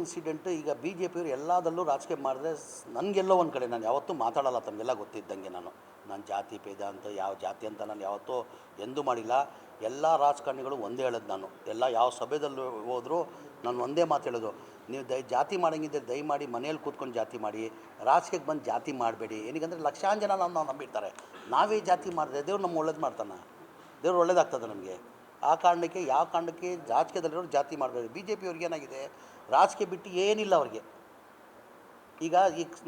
Incident ಈಗ B J ಪಿಯವರು ಎಲ್ಲದಲ್ಲೂ ರಾಜಕೀಯ ಮಾಡಿದ್ರೆ ನನಗೆಲ್ಲೋ ಒಂದು ಕಡೆ ನಾನು ಯಾವತ್ತೂ ಮಾತಾಡಲ್ಲ, ತಮಗೆಲ್ಲ ಗೊತ್ತಿದ್ದಂಗೆ ನಾನು ಜಾತಿ ಭೇದ ಅಂತ ಯಾವ ಜಾತಿ ಅಂತ ನಾನು ಯಾವತ್ತೂ ಎಂದೂ ಮಾಡಿಲ್ಲ. ಎಲ್ಲ ರಾಜಕಾರಣಿಗಳು ಒಂದೇ ಹೇಳೋದು ನಾನು, ಎಲ್ಲ ಯಾವ ಸಭೆದಲ್ಲಿ ಹೋದರೂ ನಾನು ಒಂದೇ ಮಾತು ಹೇಳೋದು, ನೀವು ಜಾತಿ ಮಾಡೋಂಗಿದ್ದರೆ ದಯಮಾಡಿ ಮನೇಲಿ ಕೂತ್ಕೊಂಡು ಜಾತಿ ಮಾಡಿ, ರಾಜಕೀಯಕ್ಕೆ ಬಂದು ಜಾತಿ ಮಾಡಬೇಡಿ. ಏನಕ್ಕೆ ಲಕ್ಷಾಂತರ ಜನ ನಾವು ನಂಬಿರ್ತಾರೆ. ನಾವೇ ಜಾತಿ ಮಾಡಿದ್ರೆ ದೇವ್ರು ನಮ್ಮ ಒಳ್ಳೇದು ಮಾಡ್ತಾನೆ, ದೇವ್ರು ಒಳ್ಳೇದಾಗ್ತದೆ ನಮಗೆ. ಆ ಕಾರಣಕ್ಕೆ ಯಾವ ಕಾರಣಕ್ಕೆ ರಾಜಕೀಯದಲ್ಲಿರೋರು ಜಾತಿ ಮಾಡಬೇಡಿ. ಬಿ ಜೆ ಪಿಯವ್ರಿಗೆ ಏನಾಗಿದೆ, ರಾಜಕೀಯ ಬಿಟ್ಟು ಏನಿಲ್ಲ ಅವ್ರಿಗೆ. ಈಗ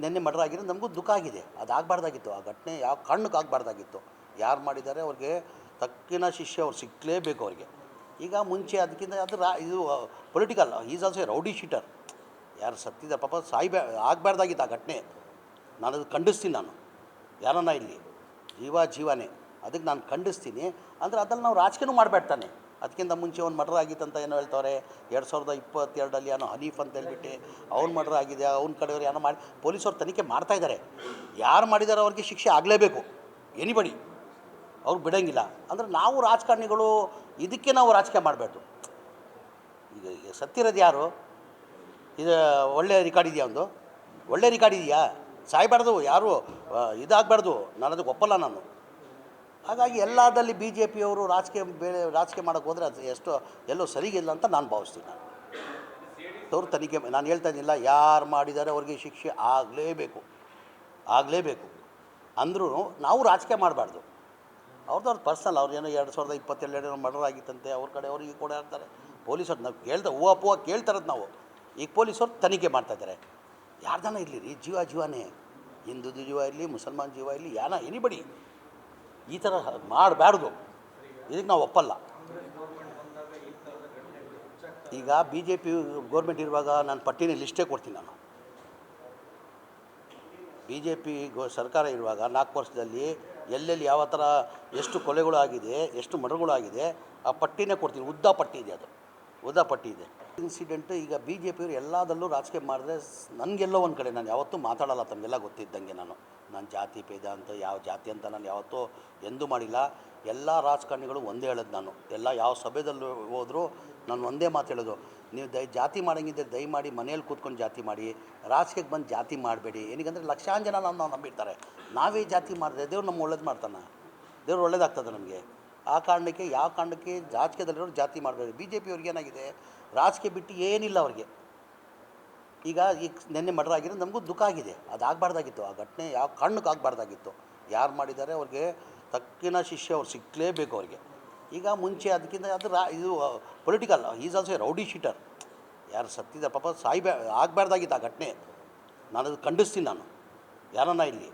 ನಿನ್ನೆ ಮರ್ಡರ್ ಆಗಿರೋದು ನಮಗೂ ದುಃಖ ಆಗಿದೆ, ಅದು ಆಗಬಾರ್ದಾಗಿತ್ತು. ಆ ಘಟನೆ ಯಾವ ಕಾರಣಕ್ಕೆ ಆಗಬಾರ್ದಾಗಿತ್ತು. ಯಾರು ಮಾಡಿದ್ದಾರೆ ಅವ್ರಿಗೆ ತಕ್ಕಿನ ಶಿಷ್ಯ ಅವ್ರು ಸಿಕ್ಕಲೇಬೇಕು ಅವ್ರಿಗೆ. ಈಗ ಮುಂಚೆ ಅದಕ್ಕಿಂತ ಅದು ಇದು political, is also A rowdy sheeter. ಯಾರು ಸತ್ತಿದ್ದಾರೆ ಪಾಪ ಆಗಬಾರ್ದಾಗಿತ್ತು ಆ ಘಟನೆ. ನಾನು ಅದು ಖಂಡಿಸ್ತೀನಿ. ನಾನು ಯಾರನ್ನ ಇಲ್ಲಿ ಜೀವನೇ ಅದಕ್ಕೆ ನಾನು ಖಂಡಿಸ್ತೀನಿ. ಅಂದರೆ ಅದ್ರಲ್ಲಿ ನಾವು ರಾಜಕೀಯನೂ ಮಾಡಬೇಡ್ತಾನೆ. ಅದಕ್ಕಿಂತ ಮುಂಚೆ ಒಂದು ಮರ್ಡರ್ ಆಗಿತ್ತಂತ ಏನೋ ಹೇಳ್ತವ್ರೆ, 2022 ಏನೋ ಹನೀಫ್ ಅಂತ ಹೇಳ್ಬಿಟ್ಟು ಅವ್ನು ಮರ್ಡರ್ ಆಗಿದೆ, ಅವ್ನ ಕಡೆಯವ್ರು ಏನೋ ಮಾಡಿ ಪೊಲೀಸವ್ರು ತನಿಖೆ ಮಾಡ್ತಾಯಿದ್ದಾರೆ. ಯಾರು ಮಾಡಿದಾರೋ ಅವ್ರಿಗೆ ಶಿಕ್ಷೆ ಆಗಲೇಬೇಕು, ಎನಿಬಡಿ, ಅವ್ರು ಬಿಡೋಂಗಿಲ್ಲ. ಅಂದರೆ ನಾವು ರಾಜಕಾರಣಿಗಳು ಇದಕ್ಕೆ ನಾವು ರಾಜಕೀಯ ಮಾಡಬೇಡ್ದು. ಈಗ ಸತ್ತಿರೋದು ಯಾರು, ಇದು ಒಳ್ಳೆಯ ರಿಕಾರ್ಡ್ ಇದೆಯಾ, ಒಂದು ಒಳ್ಳೆ ರಿಕಾರ್ಡ್ ಇದೆಯಾ? ಸಾಯಬಾರ್ದು, ಯಾರು ಇದಾಗಬಾರ್ದು, ನಾನು ಅದಕ್ಕೆ ಒಪ್ಪಲ್ಲ ನಾನು. ಹಾಗಾಗಿ ಎಲ್ಲದಲ್ಲಿ ಬಿ ಜೆ ಪಿಯವರು ರಾಜಕೀಯ ಮಾಡೋಕ್ಕೆ ಹೋದರೆ ಅದು ಎಲ್ಲೋ ಸರಿಗಿಲ್ಲ ಅಂತ ನಾನು ಭಾವಿಸ್ತೀನಿ. ಅವರು ತನಿಖೆ ನಾನು ಹೇಳ್ತಾ ಇದ್ದಿಲ್ಲ, ಯಾರು ಮಾಡಿದ್ದಾರೆ ಅವ್ರಿಗೆ ಶಿಕ್ಷೆ ಆಗಲೇಬೇಕು ಅಂದರೂ ನಾವು ರಾಜಕೀಯ ಮಾಡಬಾರ್ದು. ಅವ್ರದ್ದು ಪರ್ಸನಲ್, ಅವ್ರು ಏನೋ 2022 ಮರ್ಡರ್ ಆಗಿತ್ತಂತೆ, ಅವ್ರ ಕಡೆ ಅವ್ರಿಗೆ ಕೂಡ ಇರ್ತಾರೆ. ಪೊಲೀಸರು ನಾವು ಹೂವು ಕೇಳ್ತಾರದು ನಾವು. ಈಗ ಪೊಲೀಸರು ತನಿಖೆ ಮಾಡ್ತಾಯಿದ್ದಾರೆ. ಯಾರ್ದಾನ ಇರಲಿ ರೀ, ಜೀವನೇ, ಹಿಂದೂ ಜೀವ ಇರಲಿ, ಮುಸಲ್ಮಾನ್ ಜೀವ ಇರಲಿ, ಎನಿಬಡಿ ಈ ಥರ ಮಾಡಬಾರ್ದು. ಇದಕ್ಕೆ ನಾವು ಒಪ್ಪಲ್ಲ. ಈಗ ಬಿ ಜೆ ಪಿ ಗೌರ್ಮೆಂಟ್ ಇರುವಾಗ ನಾನು ಪಟ್ಟಿನ ಲಿಸ್ಟೇ ಕೊಡ್ತೀನಿ. ನಾನು ಬಿ ಜೆ ಪಿ ಸರ್ಕಾರ ಇರುವಾಗ 4 ವರ್ಷದಲ್ಲಿ ಎಲ್ಲೆಲ್ಲಿ ಯಾವ ಥರ ಎಷ್ಟು ಕೊಲೆಗಳು ಆಗಿದೆ, ಎಷ್ಟು ಮರ್ಡರ್ಗಳು ಆಗಿದೆ, ಆ ಪಟ್ಟಿನೇ ಕೊಡ್ತೀನಿ. ಉದ್ದ ಪಟ್ಟಿ ಇದೆ. ಇನ್ಸಿಡೆಂಟ್ ಈಗ ಬಿ ಜೆ ಪಿಯವರು ಎಲ್ಲದಲ್ಲೂ ರಾಜಕೀಯ ಮಾಡಿದ್ರೆ ನನಗೆಲ್ಲೋ ಒಂದು ಕಡೆ ನಾನು ಯಾವತ್ತೂ ಮಾತಾಡಲ್ಲ, ತಮಗೆಲ್ಲ ಗೊತ್ತಿದ್ದಂಗೆ ನಾನು ಜಾತಿ ಭೇದ ಅಂತ ಯಾವ ಜಾತಿ ಅಂತ ನಾನು ಯಾವತ್ತೂ ಎಂದೂ ಮಾಡಿಲ್ಲ. ಎಲ್ಲ ರಾಜಕಾರಣಿಗಳು ಒಂದೇ ಹೇಳೋದು ನಾನು, ಎಲ್ಲ ಯಾವ ಸಭೆದಲ್ಲಿ ಹೋದರೂ ನಾನು ಒಂದೇ ಮಾತು ಹೇಳೋದು, ನೀವು ಜಾತಿ ಮಾಡೋಂಗಿದ್ದರೆ ದಯಮಾಡಿ ಮನೇಲಿ ಕೂತ್ಕೊಂಡು ಜಾತಿ ಮಾಡಿ, ರಾಜಕೀಯಕ್ಕೆ ಬಂದು ಜಾತಿ ಮಾಡಬೇಡಿ. ಏನಕ್ಕೆ ಲಕ್ಷಾಂತರ ಜನ ನಾವು ನಂಬಿರ್ತಾರೆ. ನಾವೇ ಜಾತಿ ಮಾಡಿದ್ರೆ ದೇವ್ರು ನಮ್ಮ ಒಳ್ಳೇದು ಮಾಡ್ತಾನೆ, ದೇವ್ರು ಒಳ್ಳೇದಾಗ್ತದೆ ನಮಗೆ. ಆ ಕಾರಣಕ್ಕೆ ಯಾವ ಕಾರಣಕ್ಕೆ ರಾಜಕೀಯದಲ್ಲಿರೋರು ಜಾತಿ ಮಾಡಬೇಡಿ. ಬಿ ಜೆ ಪಿಯವ್ರಿಗೆ ಏನಾಗಿದೆ, ರಾಜಕೀಯ ಬಿಟ್ಟು ಏನಿಲ್ಲ ಅವ್ರಿಗೆ. ಈಗ ನಿನ್ನೆ ಮರ್ಡರ್ ಆಗಿರೋದು ನಮಗೂ ದುಃಖ ಆಗಿದೆ, ಅದು ಆಗಬಾರ್ದಾಗಿತ್ತು. ಆ ಘಟನೆ ಯಾವ ಕಾರಣಕ್ಕೆ ಆಗಬಾರ್ದಾಗಿತ್ತು. ಯಾರು ಮಾಡಿದ್ದಾರೆ ಅವ್ರಿಗೆ ತಕ್ಕಿನ ಶಿಷ್ಯ ಅವ್ರು ಸಿಕ್ಕಲೇಬೇಕು ಅವ್ರಿಗೆ. ಈಗ ಮುಂಚೆ ಅದಕ್ಕಿಂತ ಅದು ಇದು political, is also A rowdy sheeter. ಯಾರು ಸತ್ತಿದ್ದಾರೆ ಪಾಪ ಆಗಬಾರ್ದಾಗಿತ್ತು ಆ ಘಟನೆ. ನಾನು ಅದು ಖಂಡಿಸ್ತೀನಿ. ನಾನು ಯಾರನ್ನ ಇಲ್ಲಿ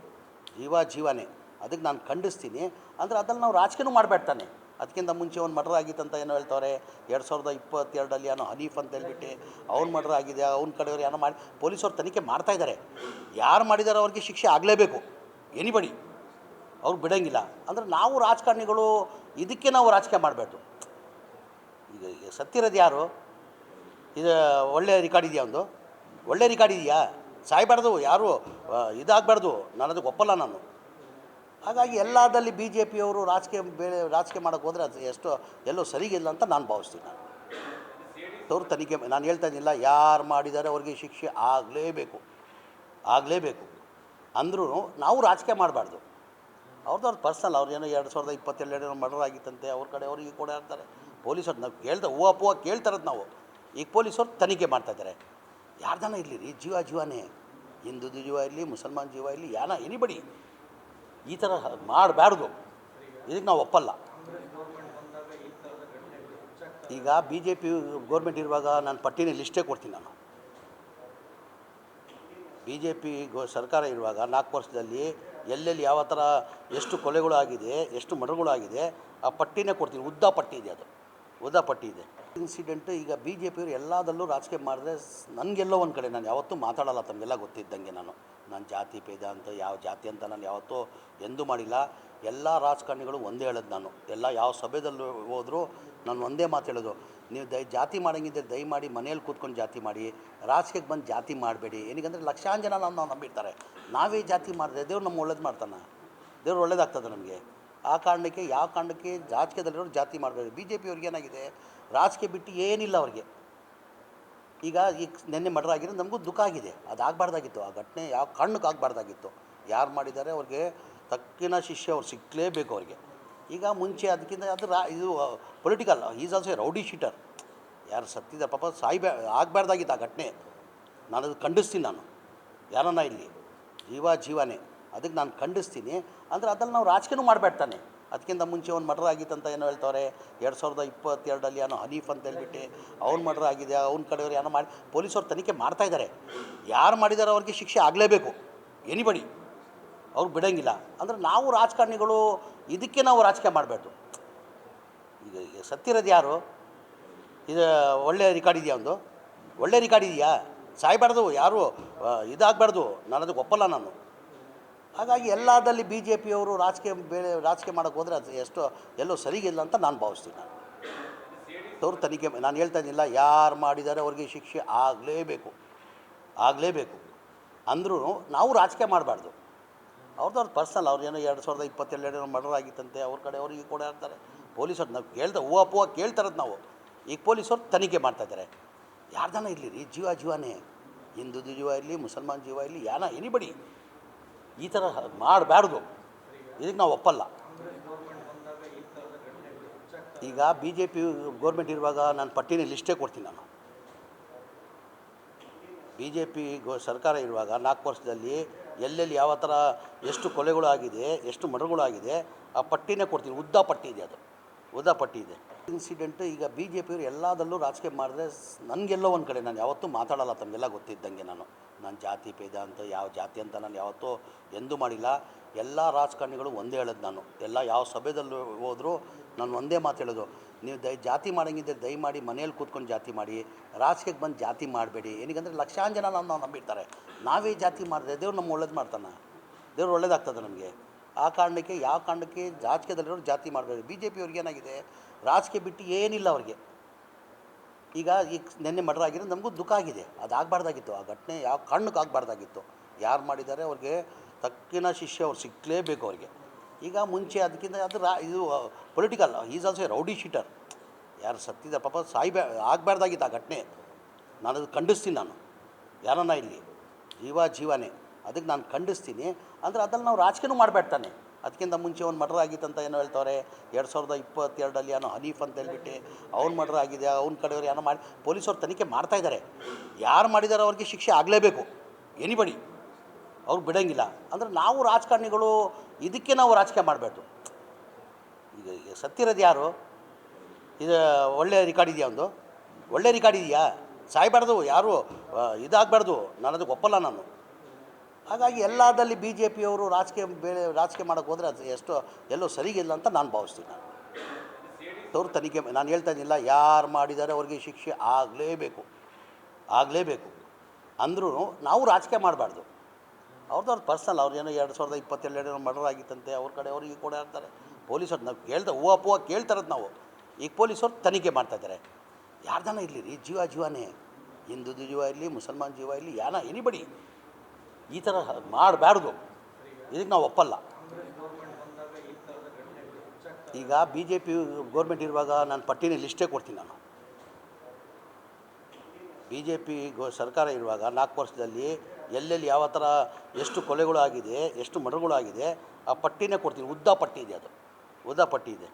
ಜೀವನೇ ಅದಕ್ಕೆ ನಾನು ಖಂಡಿಸ್ತೀನಿ. ಅಂದರೆ ಅದ್ರಲ್ಲಿ ನಾವು ರಾಜಕೀಯನೂ ಮಾಡಬೇಡ್ತಾನೆ. ಅದಕ್ಕಿಂತ ಮುಂಚೆ ಒಂದು ಮರ್ಡರ್ ಆಗಿತ್ತಂತ ಏನೋ ಹೇಳ್ತವ್ರೆ, 2022 ಏನೋ ಹನೀಫ್ ಅಂತ ಹೇಳ್ಬಿಟ್ಟು ಅವ್ನು ಮರ್ಡರ್ ಆಗಿದೆ, ಅವ್ನ ಕಡೆಯವ್ರು ಏನೋ ಮಾಡಿ ಪೊಲೀಸವ್ರು ತನಿಖೆ ಮಾಡ್ತಾಯಿದ್ದಾರೆ. ಯಾರು ಮಾಡಿದಾರೋ ಅವ್ರಿಗೆ ಶಿಕ್ಷೆ ಆಗಲೇಬೇಕು, ಎನಿಬಡಿ, ಅವ್ರು ಬಿಡೋಂಗಿಲ್ಲ. ಅಂದರೆ ನಾವು ರಾಜಕಾರಣಿಗಳು ಇದಕ್ಕೆ ನಾವು ರಾಜಕೀಯ ಮಾಡಬೇಡ್ದು. ಈಗ ಸತ್ತಿರೋದು ಯಾರು, ಇದು ಒಳ್ಳೆಯ ರಿಕಾರ್ಡ್ ಇದೆಯಾ, ಒಂದು ಒಳ್ಳೆ ರಿಕಾರ್ಡ್ ಇದೆಯಾ? ಸಾಯಬಾರ್ದು, ಯಾರು ಇದಾಗಬಾರ್ದು, ನಾನು ಅದಕ್ಕೆ ಒಪ್ಪಲ್ಲ ನಾನು. ಹಾಗಾಗಿ ಎಲ್ಲದಲ್ಲಿ ಬಿ ಜೆ ಪಿಯವರು ರಾಜಕೀಯ ಮಾಡೋಕ್ಕೆ ಹೋದರೆ ಅದು ಎಲ್ಲೋ ಸರಿಗಿಲ್ಲ ಅಂತ ನಾನು ಭಾವಿಸ್ತೀನಿ. ಅವರು ತನಿಖೆ ನಾನು ಹೇಳ್ತಾ ಇದ್ದಿಲ್ಲ, ಯಾರು ಮಾಡಿದ್ದಾರೆ ಅವ್ರಿಗೆ ಶಿಕ್ಷೆ ಆಗಲೇಬೇಕು ಅಂದರೂ ನಾವು ರಾಜಕೀಯ ಮಾಡಬಾರ್ದು. ಅವ್ರದ್ದು ಪರ್ಸನಲ್, ಅವ್ರು ಏನೋ 2022 ಮರ್ಡರ್ ಆಗಿತ್ತಂತೆ, ಅವ್ರ ಕಡೆ ಅವ್ರಿಗೆ ಕೂಡ ಇರ್ತಾರೆ. ಪೊಲೀಸರು ನಾವು ಹೂವು ಕೇಳ್ತಾರದು ನಾವು. ಈಗ ಪೊಲೀಸವ್ರು ತನಿಖೆ ಮಾಡ್ತಾಯಿದ್ದಾರೆ. ಯಾರ್ದಾನ ಇರಲಿ ರೀ, ಜೀವನೇ, ಹಿಂದೂ ಜೀವ ಇರಲಿ, ಮುಸಲ್ಮಾನ್ ಜೀವ ಇರಲಿ, ಎನಿಬಡಿ ಈ ಥರ ಮಾಡಬಾರ್ದು. ಇದಕ್ಕೆ ನಾವು ಒಪ್ಪಲ್ಲ. ಈಗ ಬಿ ಜೆ ಪಿ ಗೌರ್ಮೆಂಟ್ ಇರುವಾಗ ನಾನು ಪಟ್ಟಿನ ಲಿಸ್ಟೇ ಕೊಡ್ತೀನಿ. ನಾನು ಬಿ ಜೆ ಪಿ ಸರ್ಕಾರ ಇರುವಾಗ 4 ವರ್ಷದಲ್ಲಿ ಎಲ್ಲೆಲ್ಲಿ ಯಾವ ಥರ ಎಷ್ಟು ಕೊಲೆಗಳು ಆಗಿದೆ, ಎಷ್ಟು ಮರ್ಡರ್ಗಳು ಆಗಿದೆ, ಆ ಪಟ್ಟಿನೇ ಕೊಡ್ತೀನಿ. ಉದ್ದ ಪಟ್ಟಿ ಇದೆ. ಇನ್ಸಿಡೆಂಟ್ ಈಗ ಬಿ ಜೆ ಪಿಯವರು ಎಲ್ಲದಲ್ಲೂ ರಾಜಕೀಯ ಮಾಡಿದ್ರೆ ನನಗೆಲ್ಲೋ ಒಂದು ಕಡೆ ನಾನು ಯಾವತ್ತೂ ಮಾತಾಡಲ್ಲ, ತಮಗೆಲ್ಲ ಗೊತ್ತಿದ್ದಂಗೆ ನಾನು ಜಾತಿ ಭೇದ ಅಂತ ಯಾವ ಜಾತಿ ಅಂತ ನಾನು ಯಾವತ್ತೂ ಎಂದೂ ಮಾಡಿಲ್ಲ. ಎಲ್ಲ ರಾಜಕಾರಣಿಗಳು ಒಂದೇ ಹೇಳೋದು ನಾನು, ಎಲ್ಲ ಯಾವ ಸಭೆದಲ್ಲಿ ಹೋದರೂ ನಾನು ಒಂದೇ ಮಾತು ಹೇಳೋದು, ನೀವು ಜಾತಿ ಮಾಡೋಂಗಿದ್ದರೆ ದಯಮಾಡಿ ಮನೇಲಿ ಕೂತ್ಕೊಂಡು ಜಾತಿ ಮಾಡಿ, ರಾಜಕೀಯಕ್ಕೆ ಬಂದು ಜಾತಿ ಮಾಡಬೇಡಿ. ಏನಕ್ಕೆ ಲಕ್ಷಾಂತರ ಜನ ನಾವು ನಂಬಿರ್ತಾರೆ. ನಾವೇ ಜಾತಿ ಮಾಡಿದ್ರೆ ದೇವ್ರು ನಮ್ಮ ಒಳ್ಳೇದು ಮಾಡ್ತಾನೆ, ದೇವ್ರು ಒಳ್ಳೇದಾಗ್ತದೆ ನಮಗೆ. ಆ ಕಾರಣಕ್ಕೆ ಯಾವ ಕಾರಣಕ್ಕೆ ರಾಜಕೀಯದಲ್ಲಿರೋರು ಜಾತಿ ಮಾಡಬೇಡಿ. ಬಿ ಜೆ ಪಿಯವ್ರಿಗೆ ಏನಾಗಿದೆ, ರಾಜಕೀಯ ಬಿಟ್ಟು ಏನಿಲ್ಲ ಅವ್ರಿಗೆ. ಈಗ ನಿನ್ನೆ ಮರ್ಡರ್ ಆಗಿರೋದು ನಮಗೂ ದುಃಖ ಆಗಿದೆ. ಅದು ಆಗಬಾರ್ದಾಗಿತ್ತು. ಆ ಘಟನೆ ಯಾವ ಕಾರಣಕ್ಕೆ ಆಗಬಾರ್ದಾಗಿತ್ತು. ಯಾರು ಮಾಡಿದ್ದಾರೆ ಅವ್ರಿಗೆ ತಕ್ಕಿನ ಶಿಕ್ಷೆ ಅವ್ರು ಸಿಕ್ಕಲೇಬೇಕು ಅವ್ರಿಗೆ. ಈಗ ಮುಂಚೆ ಅದಕ್ಕಿಂತ ಅದು ಇದು political, is also A rowdy sheeter. ಯಾರು ಸತ್ತಿದ್ದಾರೆ ಪಾಪ ಆಗಬಾರ್ದಾಗಿತ್ತು ಆ ಘಟನೆ. ನಾನು ಅದು ಖಂಡಿಸ್ತೀನಿ. ನಾನು ಯಾರನ್ನ ಇಲ್ಲಿ ಜೀವನೇ ಅದಕ್ಕೆ ನಾನು ಖಂಡಿಸ್ತೀನಿ. ಅಂದರೆ ಅದನ್ನು ನಾವು ರಾಜಕೀಯನೂ ಮಾಡಬೇಡ್ತಾನೆ. ಅದಕ್ಕಿಂತ ಮುಂಚೆ ಒಂದು ಮರ್ಡರ್ ಆಗಿತ್ತು ಅಂತ ಏನೋ ಹೇಳ್ತವ್ರೆ. 2022 ಏನೋ ಹನೀಫ್ ಅಂತ ಹೇಳ್ಬಿಟ್ಟು ಅವ್ನು ಮರ್ಡರ್ ಆಗಿದೆ, ಅವ್ನ ಕಡೆಯವ್ರು ಏನೋ ಮಾಡಿ ಪೊಲೀಸವ್ರು ತನಿಖೆ ಮಾಡ್ತಾಯಿದ್ದಾರೆ. ಯಾರು ಮಾಡಿದಾರೋ ಅವ್ರಿಗೆ ಶಿಕ್ಷೆ ಆಗಲೇಬೇಕು. ಎನಿಬಡಿ ಅವ್ರು ಬಿಡೋಂಗಿಲ್ಲ. ಅಂದರೆ ನಾವು ರಾಜಕಾರಣಿಗಳು ಇದಕ್ಕೆ ನಾವು ರಾಜಕೀಯ ಮಾಡಬಾರ್ದು. ಈಗ ಸತ್ತಿರೋದು ಯಾರು? ಇದು ಒಳ್ಳೆ ರಿಕಾರ್ಡ್ ಇದೆಯಾ? ಒಂದು ಒಳ್ಳೆ ರಿಕಾರ್ಡ್ ಇದೆಯಾ? ಸಾಯ್ಬಾರ್ದು, ಯಾರು ಇದಾಗಬಾರ್ದು. ನಾನು ಅದಕ್ಕೆ ಒಪ್ಪಲ್ಲ ನಾನು. ಹಾಗಾಗಿ ಎಲ್ಲದಲ್ಲಿ ಬಿ ಜೆ ಪಿಯವರು ರಾಜಕೀಯ ಮಾಡೋಕ್ಕೆ ಹೋದರೆ ಅದು ಎಲ್ಲೋ ಸರಿಗಿಲ್ಲ ಅಂತ ನಾನು ಭಾವಿಸ್ತೀನಿ. ಅವ್ರು ತನಿಖೆ ನಾನು ಹೇಳ್ತಾ ಇದ್ದಿಲ್ಲ, ಯಾರು ಮಾಡಿದ್ದಾರೆ ಅವ್ರಿಗೆ ಶಿಕ್ಷೆ ಆಗಲೇಬೇಕು. ಅಂದರೂ ನಾವು ರಾಜಕೀಯ ಮಾಡಬಾರ್ದು. ಅವ್ರದ್ದು ಪರ್ಸನಲ್. ಅವ್ರು ಏನೋ 2022 ಮರ್ಡರ್ ಆಗಿತ್ತಂತೆ, ಅವ್ರ ಕಡೆ ಅವ್ರು ಈಗ ಕೂಡ ಇರ್ತಾರೆ. ಪೊಲೀಸರು ನಾವು ಹೂವು ಕೇಳ್ತಾರದು ನಾವು. ಈಗ ಪೊಲೀಸವ್ರು ತನಿಖೆ ಮಾಡ್ತಾಯಿದ್ದಾರೆ. ಯಾರ್ದಾನ ಇರಲಿ ರೀ, ಜೀವನೇ, ಹಿಂದೂದು ಜೀವ ಇರಲಿ, ಮುಸಲ್ಮಾನ್ ಜೀವ ಇರಲಿ, ಎನಿಬಡಿ ಈ ಥರ ಮಾಡಬಾರ್ದು. ಇದಕ್ಕೆ ನಾವು ಒಪ್ಪಲ್ಲ. ಈಗ ಬಿ ಜೆ ಪಿ ಗೌರ್ಮೆಂಟ್ ಇರುವಾಗ ನಾನು ಪಟ್ಟಿನ ಲಿಸ್ಟೇ ಕೊಡ್ತೀನಿ. ನಾನು ಬಿ ಜೆ ಪಿ ಸರ್ಕಾರ ಇರುವಾಗ 4 ವರ್ಷದಲ್ಲಿ ಎಲ್ಲೆಲ್ಲಿ ಯಾವ ಥರ ಎಷ್ಟು ಕೊಲೆಗಳು ಆಗಿದೆ, ಎಷ್ಟು ಮರ್ಡರ್ಗಳು ಆಗಿದೆ ಆ ಪಟ್ಟಿನೇ ಕೊಡ್ತೀನಿ. ಉದ್ದಾ ಪಟ್ಟಿ ಇದೆ. ಇನ್ಸಿಡೆಂಟು ಈಗ ಬಿ ಜೆ ಪಿಯವರು ಎಲ್ಲದಲ್ಲೂ ರಾಜಕೀಯ ಮಾಡಿದ್ರೆ ನನಗೆಲ್ಲೋ ಒಂದು ಕಡೆ ನಾನು ಯಾವತ್ತೂ ಮಾತಾಡಲ್ಲ. ತಮಗೆಲ್ಲ ಗೊತ್ತಿದ್ದಂಗೆ ನಾನು ಜಾತಿ ಭೇದ ಅಂತ ಯಾವ ಜಾತಿ ಅಂತ ನಾನು ಯಾವತ್ತೂ ಎಂದೂ ಮಾಡಿಲ್ಲ. ಎಲ್ಲ ರಾಜಕಾರಣಿಗಳು ಒಂದೇ ಹೇಳೋದು ನಾನು. ಎಲ್ಲ ಯಾವ ಸಭೆದಲ್ಲೂ ಹೋದರೂ ನಾನು ಒಂದೇ ಮಾತು ಹೇಳೋದು, ನೀವು ಜಾತಿ ಮಾಡೋಂಗಿದ್ದರೆ ದಯಮಾಡಿ ಮನೇಲಿ ಕೂತ್ಕೊಂಡು ಜಾತಿ ಮಾಡಿ, ರಾಜಕೀಯಕ್ಕೆ ಬಂದು ಜಾತಿ ಮಾಡಬೇಡಿ. ಏನಕ್ಕಂದರೆ ಲಕ್ಷಾಂತರ ಜನ ನಾವು ನಂಬಿರ್ತಾರೆ. ನಾವೇ ಜಾತಿ ಮಾಡಿದ್ರೆ ದೇವ್ರು ನಮ್ಮ ಒಳ್ಳೇದು ಮಾಡ್ತಾನೆ, ದೇವ್ರು ಒಳ್ಳೇದಾಗ್ತದೆ ನಮಗೆ. ಆ ಕಾರಣಕ್ಕೆ ಯಾವ ಕಾರಣಕ್ಕೆ ರಾಜಕೀಯದಲ್ಲಿರೋರು ಜಾತಿ ಮಾಡಬೇಡಿ. ಬಿ ಜೆ ಪಿಯವ್ರಿಗೆ ಏನಾಗಿದೆ, ರಾಜಕೀಯ ಬಿಟ್ಟು ಏನಿಲ್ಲ ಅವ್ರಿಗೆ. ಈಗ ನಿನ್ನೆ ಮರ್ಡರ್ ಆಗಿರೋದು ನಮಗೂ ದುಃಖ ಆಗಿದೆ. ಅದು ಆಗಬಾರ್ದಾಗಿತ್ತು. ಆ ಘಟನೆ ಯಾವ ಕಾರಣಕ್ಕೆ ಆಗಬಾರ್ದಾಗಿತ್ತು. ಯಾರು ಮಾಡಿದ್ದಾರೆ ಅವ್ರಿಗೆ ತಕ್ಕಿನ ಶಿಕ್ಷೆ ಅವ್ರು ಸಿಕ್ಕಲೇಬೇಕು ಅವ್ರಿಗೆ. ಈಗ ಮುಂಚೆ ಅದಕ್ಕಿಂತ ಅದು ಇದು political, is also A rowdy sheeter. ಯಾರು ಸತ್ತಿದ್ದಾರೆ ಪಾಪ ಆಗಬಾರ್ದಾಗಿತ್ತು ಆ ಘಟನೆ. ನಾನು ಅದು ಖಂಡಿಸ್ತೀನಿ. ನಾನು ಯಾರನ್ನ ಇಲ್ಲಿ ಜೀವನೇ ಅದಕ್ಕೆ ನಾನು ಖಂಡಿಸ್ತೀನಿ. ಅಂದರೆ ಅದನ್ನು ನಾವು ರಾಜಕೀಯನೂ ಮಾಡಬೇಡ್ತಾನೆ. ಅದಕ್ಕಿಂತ ಮುಂಚೆ ಒಂದು ಮರ್ಡರ್ ಆಗಿತ್ತು ಅಂತ ಏನೋ ಹೇಳ್ತವ್ರೆ. 2022 ಏನೋ ಹನೀಫ್ ಅಂತ ಹೇಳ್ಬಿಟ್ಟು ಅವ್ನು ಮರ್ಡರ್ ಆಗಿದೆ, ಅವ್ನ ಕಡೆಯವ್ರು ಏನೋ ಮಾಡಿ ಪೊಲೀಸವ್ರು ತನಿಖೆ ಮಾಡ್ತಾಯಿದ್ದಾರೆ. ಯಾರು ಮಾಡಿದಾರೋ ಅವ್ರಿಗೆ ಶಿಕ್ಷೆ ಆಗಲೇಬೇಕು. ಎನಿಬಡಿ ಅವ್ರು ಬಿಡೋಂಗಿಲ್ಲ. ಅಂದರೆ ನಾವು ರಾಜಕಾರಣಿಗಳು ಇದಕ್ಕೆ ನಾವು ರಾಜಕೀಯ ಮಾಡಬಾರ್ದು. ಈಗ ಸತ್ತಿರೋದು ಯಾರು? ಇದು ಒಳ್ಳೆ ರಿಕಾರ್ಡ್ ಇದೆಯಾ? ಒಂದು ಒಳ್ಳೆ ರಿಕಾರ್ಡ್ ಇದೆಯಾ? ಸಾಯ್ಬಾರ್ದು, ಯಾರು ಇದಾಗಬಾರ್ದು. ನಾನು ಅದಕ್ಕೆ ಒಪ್ಪಲ್ಲ ನಾನು. ಹಾಗಾಗಿ ಎಲ್ಲದಲ್ಲಿ ಬಿ ಜೆ ಪಿಯವರು ರಾಜಕೀಯ ಮಾಡೋಕ್ಕೆ ಹೋದರೆ ಅದು ಎಲ್ಲೋ ಸರಿಗಿಲ್ಲ ಅಂತ ನಾನು ಭಾವಿಸ್ತೀನಿ. ಅವ್ರು ತನಿಖೆ ನಾನು ಹೇಳ್ತಾ ಇದ್ದಿಲ್ಲ, ಯಾರು ಮಾಡಿದ್ದಾರೆ ಅವ್ರಿಗೆ ಶಿಕ್ಷೆ ಆಗಲೇಬೇಕು. ಅಂದರೂ ನಾವು ರಾಜಕೀಯ ಮಾಡಬಾರ್ದು. ಅವ್ರದ್ದು ಪರ್ಸನಲ್. ಅವ್ರು ಏನೋ 2022 ಮರ್ಡರ್ ಆಗಿತ್ತಂತೆ, ಅವ್ರ ಕಡೆ ಅವ್ರು ಈಗ ಕೂಡ ಇರ್ತಾರೆ. ಪೊಲೀಸರು ನಾವು ಹೂವು ಕೇಳ್ತಾರದು ನಾವು. ಈಗ ಪೊಲೀಸವ್ರು ತನಿಖೆ ಮಾಡ್ತಾಯಿದ್ದಾರೆ. ಯಾರ್ದಾನ ಇರಲಿ ರೀ, ಜೀವನೇ, ಹಿಂದೂದು ಜೀವ ಇರಲಿ, ಮುಸಲ್ಮಾನ್ ಜೀವ ಇರಲಿ, ಎನಿಬಡಿ ಈ ಥರ ಮಾಡಬಾರ್ದು. ಇದಕ್ಕೆ ನಾವು ಒಪ್ಪಲ್ಲ. ಈಗ ಬಿ ಜೆ ಪಿ ಗೌರ್ಮೆಂಟ್ ಇರುವಾಗ ನಾನು ಪಟ್ಟಿನ ಲಿಸ್ಟೇ ಕೊಡ್ತೀನಿ. ನಾನು ಬಿ ಜೆ ಪಿ ಸರ್ಕಾರ ಇರುವಾಗ 4 ವರ್ಷದಲ್ಲಿ ಎಲ್ಲೆಲ್ಲಿ ಯಾವ ಥರ ಎಷ್ಟು ಕೊಲೆಗಳು ಆಗಿದೆ, ಎಷ್ಟು ಮರ್ಡರ್ಗಳು ಆಗಿದೆ ಆ ಪಟ್ಟಿನೇ ಕೊಡ್ತೀನಿ. ಉದ್ದಾ ಪಟ್ಟಿ ಇದೆ.